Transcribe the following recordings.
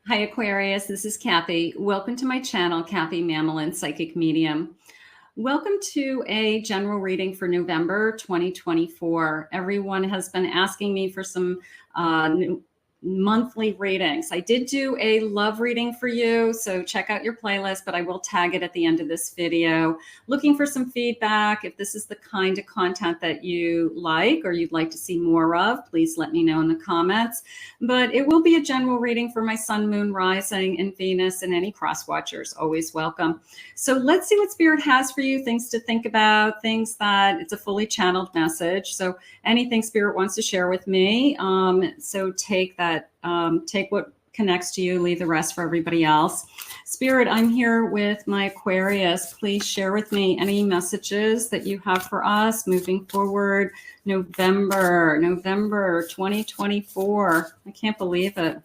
Hi, Aquarius. This is Kathy. Welcome to my channel, Kathy Mamolen, Psychic Medium. Welcome to a general reading for November 2024. Everyone has been asking me for some monthly readings. I did do a love reading for you, so check out your playlist, but I will tag it at the end of this video. Looking for some feedback. If this is the kind of content that you like or you'd like to see more of, please let me know in the comments. But it will be a general reading for my sun, moon, rising, and Venus, and any cross watchers. Always welcome. So let's see what Spirit has for you, things to think about, things that it's a fully channeled message. So anything Spirit wants to share with me, so take that. Take what connects to you, leave the rest for everybody else. Spirit, I'm here with my Aquarius. Please share with me any messages that you have for us moving forward. November 2024. I can't believe it.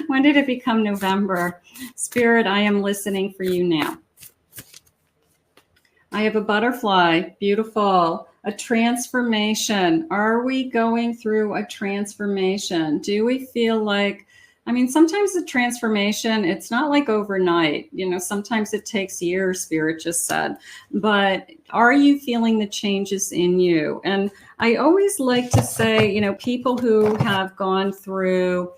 When did it become November? Spirit, I am listening for you now. I have a butterfly. Beautiful. A transformation. Are we going through a transformation? Do we feel like, I mean, sometimes the transformation, it's not like overnight. You know, sometimes it takes years, Spirit just said. But are you feeling the changes in you? And I always like to say, you know, people who have gone through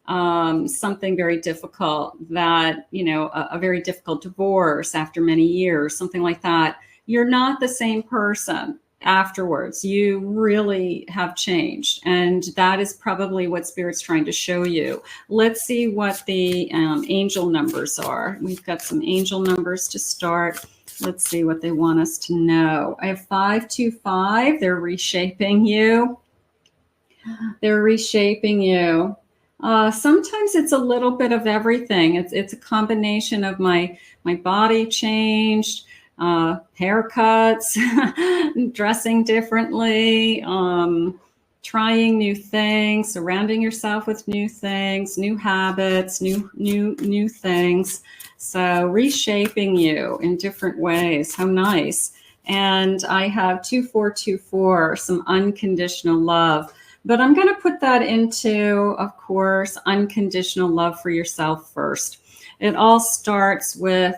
something very difficult, that, you know, a very difficult divorce after many years, something like that, you're not the same person afterwards. You really have changed, and that is probably what Spirit's trying to show you. Let's see what the angel numbers are. We've got some angel numbers to start. Let's see what they want us to know. I have 525. They're reshaping you. They're reshaping you. Sometimes it's a little bit of everything. It's a combination of my body changed, haircuts, dressing differently, trying new things, surrounding yourself with new things, new habits, new things. So reshaping you in different ways. How nice. And I have 2424, some unconditional love. But I'm going to put that into, of course, unconditional love for yourself first. It all starts with,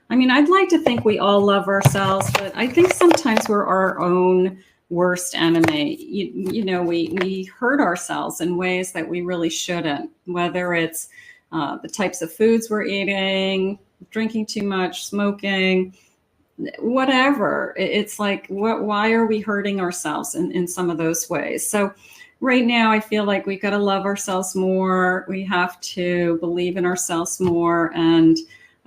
I mean, I'd like to think we all love ourselves, but I think sometimes we're our own worst enemy. You know, we hurt ourselves in ways that we really shouldn't, whether it's the types of foods we're eating, drinking too much, smoking, whatever. It's like, why are we hurting ourselves in some of those ways? So right now, I feel like we've got to love ourselves more. We have to believe in ourselves more. And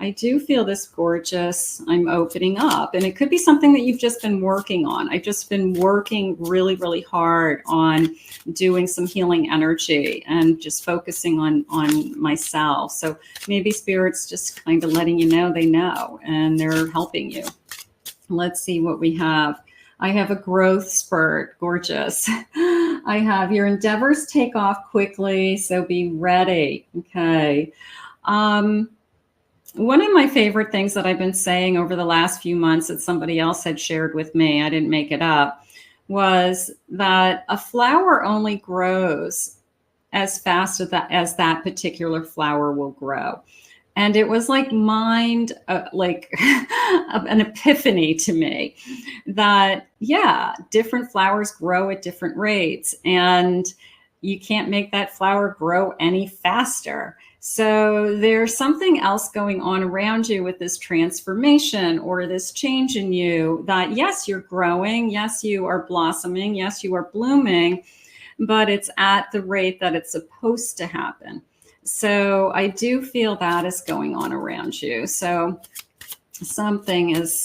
I do feel this gorgeous, I'm opening up. And it could be something that you've just been working on. I've just been working really, really hard on doing some healing energy and just focusing on myself. So maybe Spirit's just kind of letting you know they know, and they're helping you. Let's see what we have. I have a growth spurt. Gorgeous. I have your endeavors take off quickly, so be ready. Okay. One of my favorite things that I've been saying over the last few months that somebody else had shared with me, I didn't make it up, was that a flower only grows as fast as that particular flower will grow. And it was like like an epiphany to me that, yeah, different flowers grow at different rates, and you can't make that flower grow any faster. So there's something else going on around you with this transformation or this change in you that, yes, you're growing. Yes, you are blossoming. Yes, you are blooming, but it's at the rate that it's supposed to happen. So I do feel that is going on around you. So something is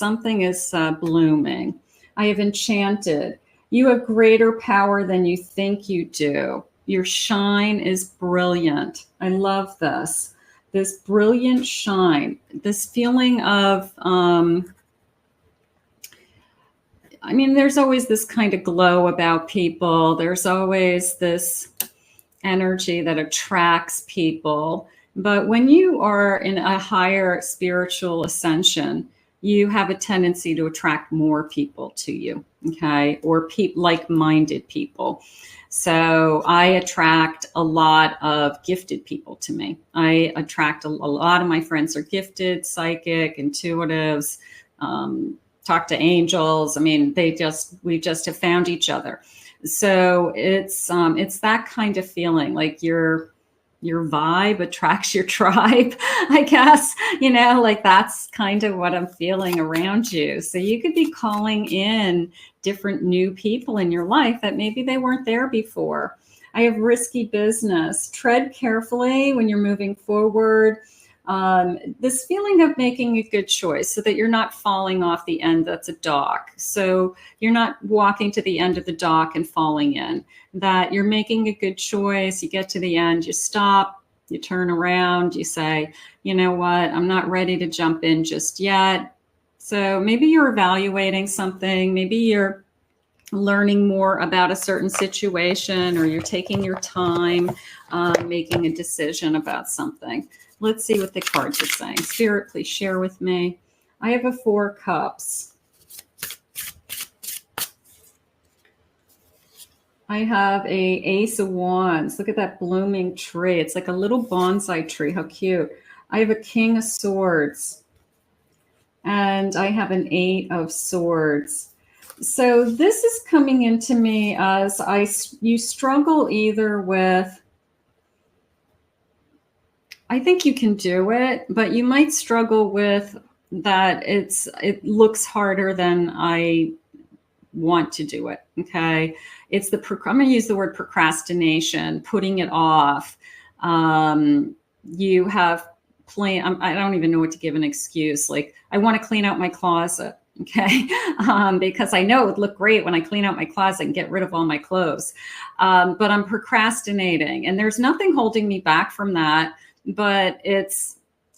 blooming. I have Enchanted. You have greater power than you think you do. Your shine is brilliant. I love this. This brilliant shine, this feeling of, I mean, there's always this kind of glow about people. There's always this energy that attracts people. But when you are in a higher spiritual ascension, you have a tendency to attract more people to you, okay, or like-minded people. So I attract a lot of gifted people to me. I attract a lot of my friends are gifted, psychic, intuitives, talk to angels. I mean, we just have found each other. So it's that kind of feeling, like your vibe attracts your tribe, I guess, like that's kind of what I'm feeling around you. So you could be calling in different new people in your life that maybe they weren't there before. I have risky business. Tread carefully when you're moving forward. This feeling of making a good choice so that you're not falling off the end that's a dock. So you're not walking to the end of the dock and falling in, that you're making a good choice. You get to the end, you stop, you turn around, you say, you know what, I'm not ready to jump in just yet. So maybe you're evaluating something, maybe you're learning more about a certain situation, or you're taking your time making a decision about something. Let's see what the cards are saying. Spirit, please share with me. I have a 4 cups. I have a Ace of Wands. Look at that blooming tree. It's like a little bonsai tree. How cute. I have a King of Swords. And I have an 8 of Swords. So this is coming into me as you struggle either with, I think you can do it, but you might struggle with that it looks harder than I want to do it. Okay. It's I'm going to use the word procrastination, putting it off. You have I don't even know what to give an excuse. Like, I want to clean out my closet. Okay. Because I know it would look great when I clean out my closet and get rid of all my clothes. But I'm procrastinating, and there's nothing holding me back from that, but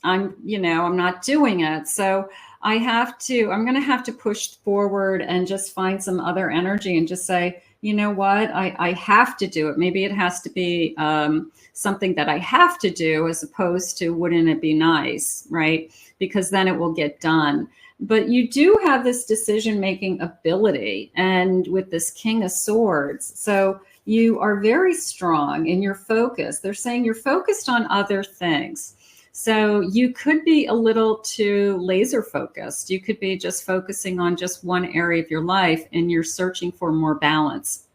I'm not doing it. So I'm going to have to push forward and just find some other energy and just say, you know what, I have to do it. Maybe it has to be something that I have to do, as opposed to, wouldn't it be nice, right? Because then it will get done. But you do have this decision-making ability, and with this King of Swords, so you are very strong in your focus. They're saying you're focused on other things. So you could be a little too laser focused. You could be just focusing on just one area of your life, and you're searching for more balance.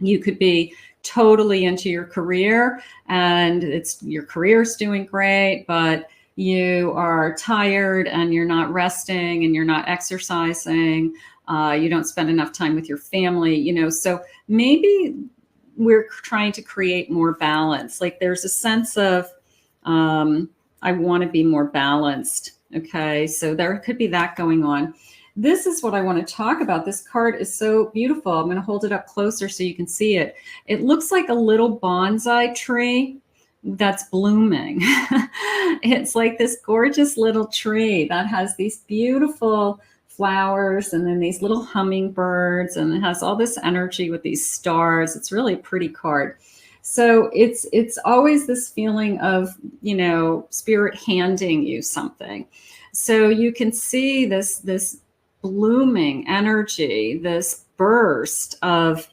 You could be totally into your career, and your career's doing great, but you are tired and you're not resting and you're not exercising. You don't spend enough time with your family, so maybe we're trying to create more balance. Like, there's a sense of, I want to be more balanced. Okay. So there could be that going on. This is what I want to talk about. This card is so beautiful. I'm going to hold it up closer so you can see it. It looks like a little bonsai tree that's blooming. It's like this gorgeous little tree that has these beautiful flowers, and then these little hummingbirds, and it has all this energy with these stars. It's really a pretty card. So it's always this feeling of, spirit handing you something. So you can see this blooming energy, this burst of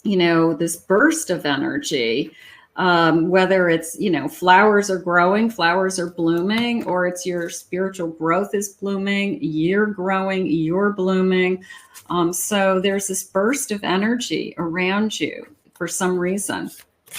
energy, whether it's, flowers are growing, flowers are blooming, or it's your spiritual growth is blooming, you're growing, you're blooming. So there's this burst of energy around you for some reason.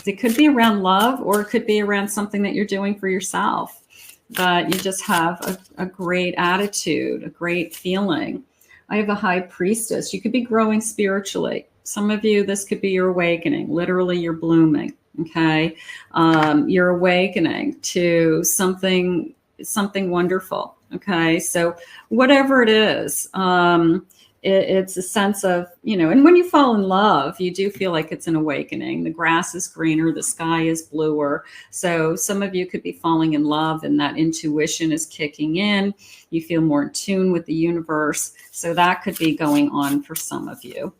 It could be around love, or it could be around something that you're doing for yourself, that you just have a great attitude, a great feeling. I have a High Priestess. You could be growing spiritually. Some of you, this could be your awakening. Literally, you're blooming. Okay. You're awakening to something wonderful. Okay. So whatever it is, it's a sense of, and when you fall in love, you do feel like it's an awakening. The grass is greener, the sky is bluer. So some of you could be falling in love, and that intuition is kicking in. You feel more in tune with the universe. So that could be going on for some of you.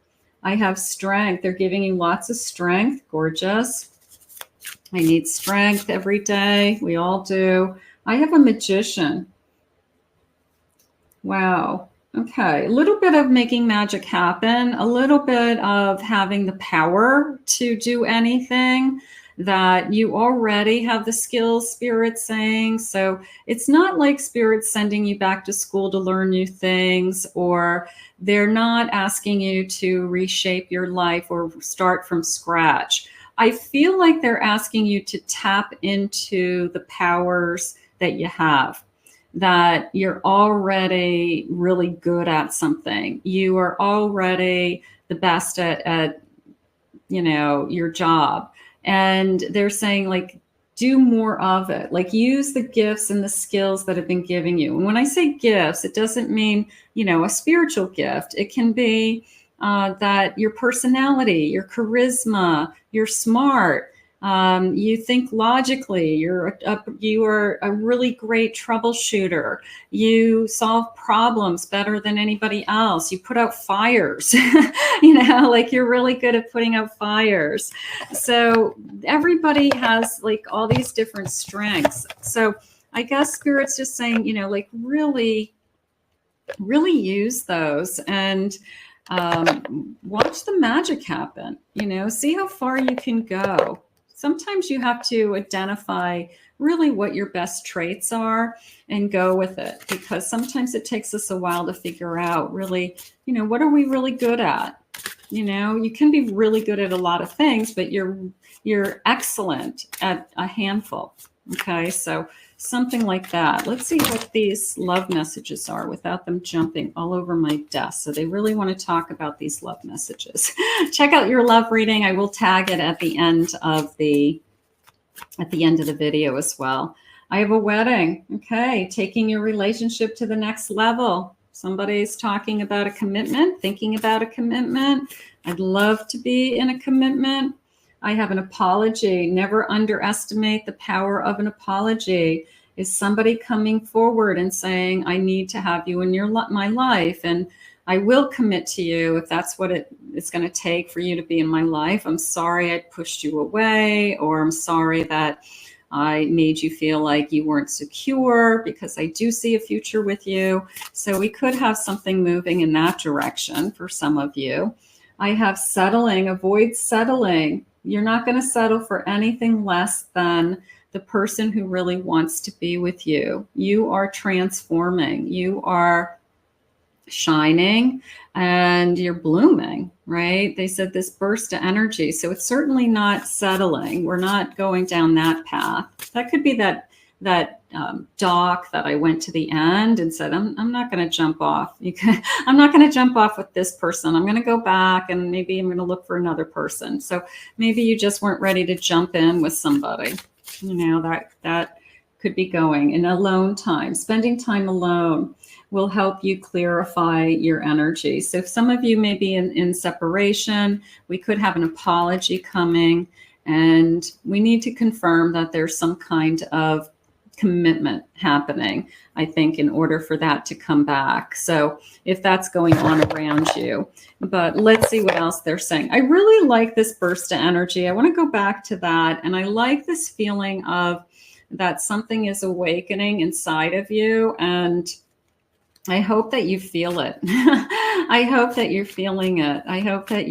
I have Strength. They're giving you lots of strength. Gorgeous. I need strength every day. We all do. I have a Magician. Wow. Okay. A little bit of making magic happen, a little bit of having the power to do anything that you already have the skills, Spirit saying. So it's not like Spirit's sending you back to school to learn new things, or they're not asking you to reshape your life or start from scratch. I feel like they're asking you to tap into the powers that you have, that you're already really good at something. You are already the best at your job. And they're saying, like, do more of it. Like, use the gifts and the skills that have been giving you. And when I say gifts, it doesn't mean, a spiritual gift. It can be that your personality, your charisma, you're smart, you think logically, you are a really great troubleshooter, you solve problems better than anybody else, you put out fires, like you're really good at putting out fires. So everybody has like all these different strengths. So I guess Spirit's just saying, like really use those, and watch the magic happen, see how far you can go. Sometimes you have to identify really what your best traits are and go with it, because sometimes it takes us a while to figure out really, what are we really good at? You can be really good at a lot of things, but you're excellent at a handful. Okay, so something like that. Let's see what these love messages are without them jumping all over my desk. So they really want to talk about these love messages. Check out your love reading. I will tag it at the end of the video as well. I have a wedding. Okay, taking your relationship to the next level. Somebody's talking about a commitment, thinking about a commitment. I'd love to be in a commitment. I have an apology. Never underestimate the power of an apology. Is somebody coming forward and saying, I need to have you in my life, and I will commit to you if that's what it's going to take for you to be in my life. I'm sorry I pushed you away, or I'm sorry that I made you feel like you weren't secure, because I do see a future with you. So we could have something moving in that direction for some of you. I have settling. Avoid settling. You're not going to settle for anything less than the person who really wants to be with you. You are transforming. You are shining and you're blooming, right? They said this burst of energy. So it's certainly not settling. We're not going down that path. That could be that dock that I went to the end and said, I'm not going to jump off. I'm not going to jump off with this person. I'm going to go back and maybe I'm going to look for another person. So maybe you just weren't ready to jump in with somebody. That could be going in alone time. Spending time alone will help you clarify your energy. So if some of you may be in separation, we could have an apology coming, and we need to confirm that there's some kind of commitment happening, I think, in order for that to come back. So if that's going on around you, but let's see what else they're saying. I really like this burst of energy. I want to go back to that. And I like this feeling of that something is awakening inside of you. And I hope that you feel it. I hope that you're feeling it. I hope that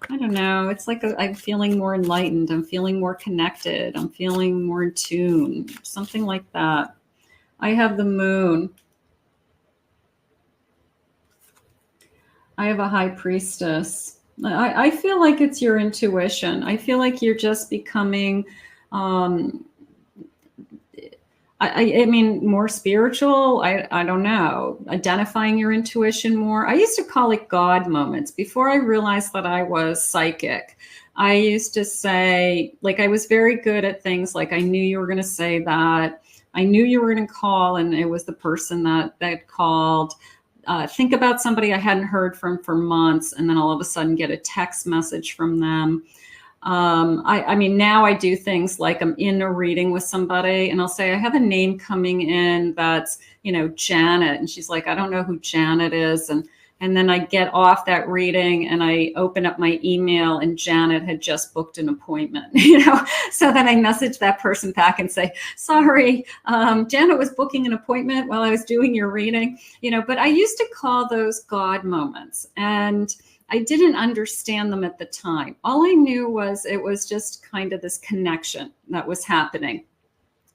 I don't know, it's like I'm feeling more enlightened. I'm feeling more connected. I'm feeling more in tune, something like that. I have the moon. I have a high priestess. I feel like it's your intuition. I feel like you're just becoming, I mean, more spiritual. I don't know, identifying your intuition more. I used to call it God moments before I realized that I was psychic. I used to say, like, I was very good at things like, I knew you were going to say that. I knew you were going to call, and it was the person that called. Think about somebody I hadn't heard from for months, and then all of a sudden get a text message from them. I mean, now I do things like I'm in a reading with somebody and I'll say, I have a name coming in that's, Janet. And she's like, I don't know who Janet is. And And then I get off that reading and I open up my email and Janet had just booked an appointment, So then I message that person back and say, sorry, Janet was booking an appointment while I was doing your reading, but I used to call those God moments, and I didn't understand them at the time. All I knew was it was just kind of this connection that was happening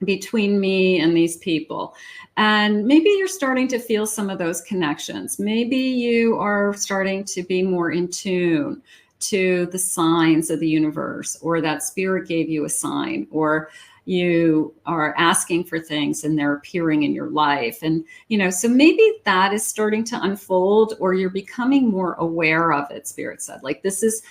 between me and these people. And maybe you're starting to feel some of those connections. Maybe you are starting to be more in tune to the signs of the universe, or that spirit gave you a sign, or you are asking for things and they're appearing in your life. And, so maybe that is starting to unfold, or you're becoming more aware of it. Spirit said, like, this is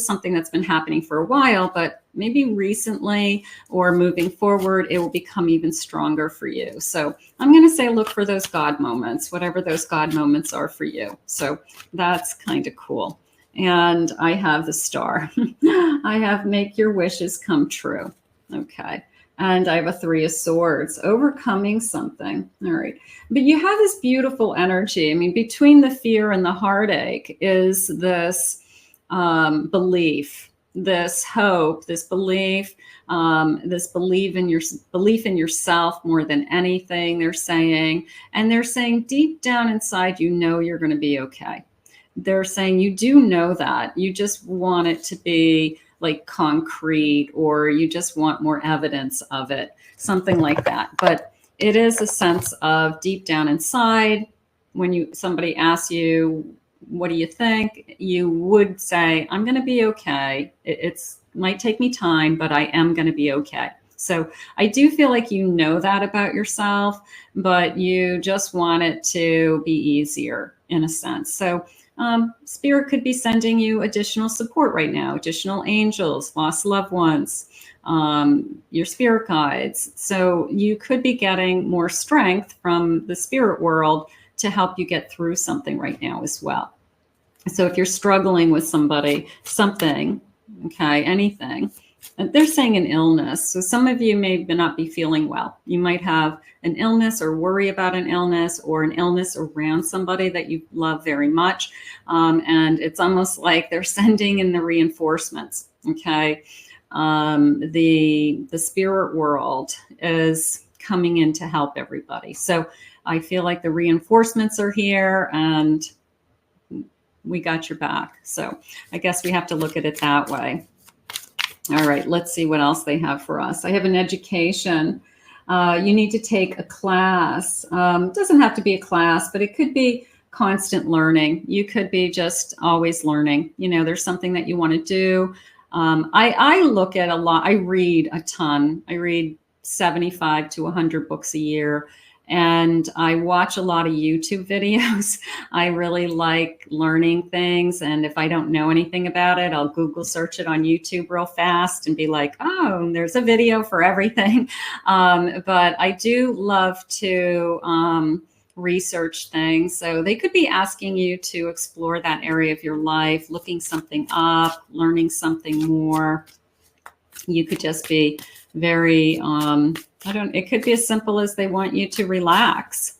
something that's been happening for a while, but maybe recently or moving forward, it will become even stronger for you. So I'm going to say, look for those God moments, whatever those God moments are for you. So that's kind of cool. And I have the star. I have make your wishes come true. Okay. And I have a 3 of Swords, overcoming something. All right. But you have this beautiful energy. I mean, between the fear and the heartache is this belief, this hope, this belief in yourself more than anything, they're saying. And they're saying deep down inside, you're going to be okay. They're saying you do know that. You just want it to be like concrete, or you just want more evidence of it, something like that. But it is a sense of deep down inside, when somebody asks you, what do you think? You would say, I'm going to be okay. It might take me time, but I am going to be okay. So I do feel like you know that about yourself, but you just want it to be easier in a sense. So Spirit could be sending you additional support right now, additional angels, lost loved ones, your spirit guides. So you could be getting more strength from the spirit world to help you get through something right now as well. So if you're struggling with something, okay, anything, they're saying an illness. So some of you may not be feeling well. You might have an illness or worry about an illness, or an illness around somebody that you love very much. And it's almost like they're sending in the reinforcements. Okay. The spirit world is coming in to help everybody. So I feel like the reinforcements are here and we got your back. So I guess we have to look at it that way. All right, let's see what else they have for us. I have an education. You need to take a class. It doesn't have to be a class, but it could be constant learning. You could be just always learning. There's something that you want to do. I look at a lot. I read a ton. I read 75 to 100 books a year. And I watch a lot of YouTube videos. I really like learning things. And if I don't know anything about it, I'll Google search it on YouTube real fast and be like, oh, there's a video for everything. But I do love to research things. So they could be asking you to explore that area of your life, looking something up, learning something more. You could just be very, it could be as simple as they want you to relax.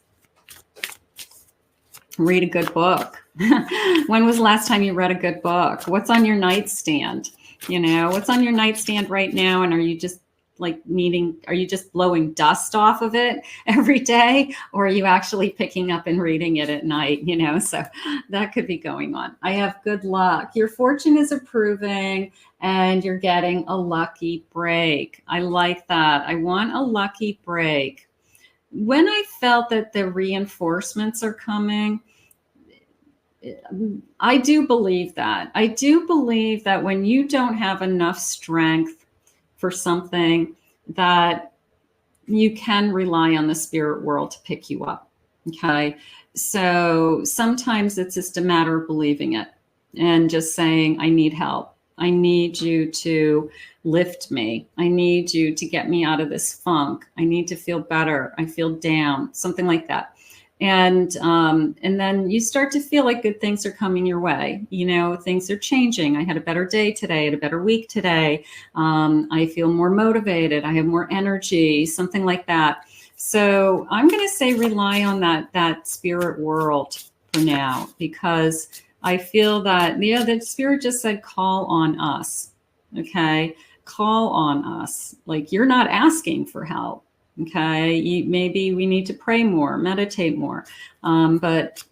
Read a good book. When was the last time you read a good book? What's on your nightstand? What's on your nightstand right now? And are you just are you just blowing dust off of it every day? Or are you actually picking up and reading it at night? So that could be going on. I have good luck. Your fortune is improving and you're getting a lucky break. I like that. I want a lucky break. When I felt that the reinforcements are coming, I do believe that. I do believe that when you don't have enough strength for something, that you can rely on the spirit world to pick you up. Okay. So sometimes it's just a matter of believing it and just saying, I need help. I need you to lift me. I need you to get me out of this funk. I need to feel better. I feel down, something like that. And then you start to feel like good things are coming your way. Things are changing. I had a better day today. I had a better week today. I feel more motivated. I have more energy, something like that. So I'm going to say rely on that spirit world for now, because I feel that, you know, the spirit just said, call on us. Okay. Call on us. Like, you're not asking for help. Okay. Maybe we need to pray more, meditate more. But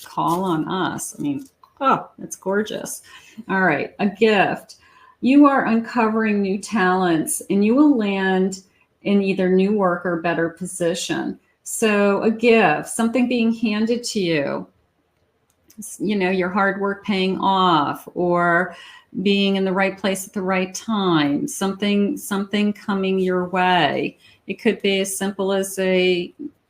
call on us. I mean, oh, that's gorgeous. All right. A gift. You are uncovering new talents, and you will land in either new work or better position. So a gift, something being handed to you, you know, your hard work paying off, or being in the right place at the right time, something coming your way. It could be as simple as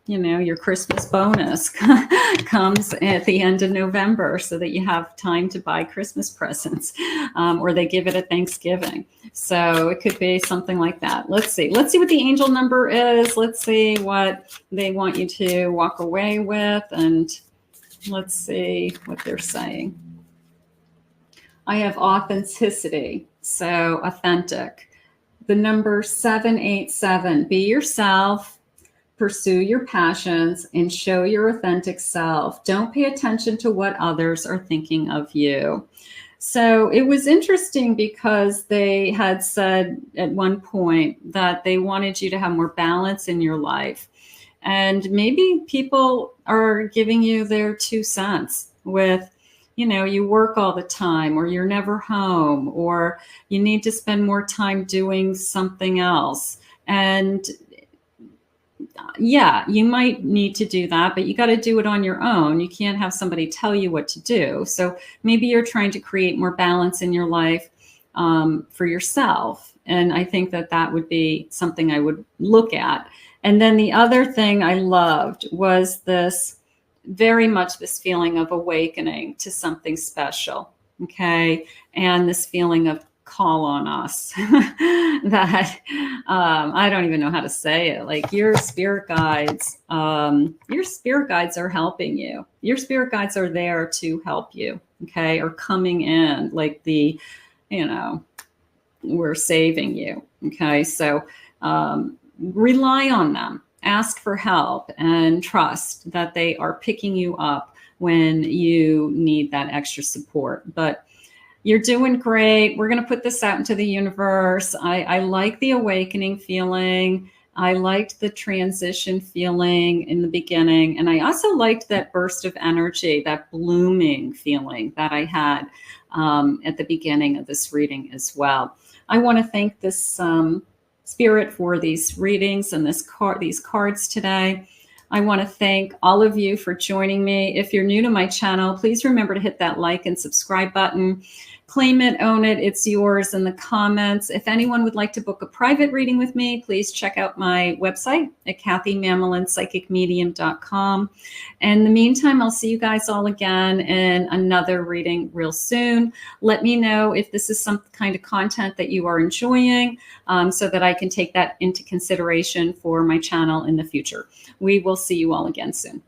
you know, your Christmas bonus comes at the end of November so that you have time to buy Christmas presents, or they give it at Thanksgiving. So it could be something like that. Let's see what the angel number is. Let's see what they want you to walk away with, and let's see what they're saying. I have authenticity, so authentic. The number 787, be yourself, pursue your passions, and show your authentic self. Don't pay attention to what others are thinking of you. So it was interesting because they had said at one point that they wanted you to have more balance in your life. And maybe people are giving you their 2 cents with, you know, you work all the time, or you're never home, or you need to spend more time doing something else. And yeah, you might need to do that, but you got to do it on your own. You can't have somebody tell you what to do. So maybe you're trying to create more balance in your life for yourself. And I think that that would be something I would look at. And then the other thing I loved was this, very much this feeling of awakening to something special. Okay. And this feeling of call on us that I don't even know how to say it. Like, your spirit guides are helping you. Your spirit guides are there to help you. Okay. Or coming in, like the, you know, we're saving you. Okay. So rely on them. Ask for help and trust that they are picking you up when you need that extra support. But you're doing great. We're going to put this out into the universe. I like the awakening feeling. I liked the transition feeling in the beginning. And I also liked that burst of energy, that blooming feeling that I had at the beginning of this reading as well. I want to thank this spirit for these readings and these cards today. I want to thank all of you for joining me. If you're new to my channel, please remember to hit that like and subscribe button. Claim it, own it, it's yours in the comments. If anyone would like to book a private reading with me, please check out my website at KathyMamolenPsychicMedium.com. In the meantime, I'll see you guys all again in another reading real soon. Let me know if this is some kind of content that you are enjoying, so that I can take that into consideration for my channel in the future. We will see you all again soon.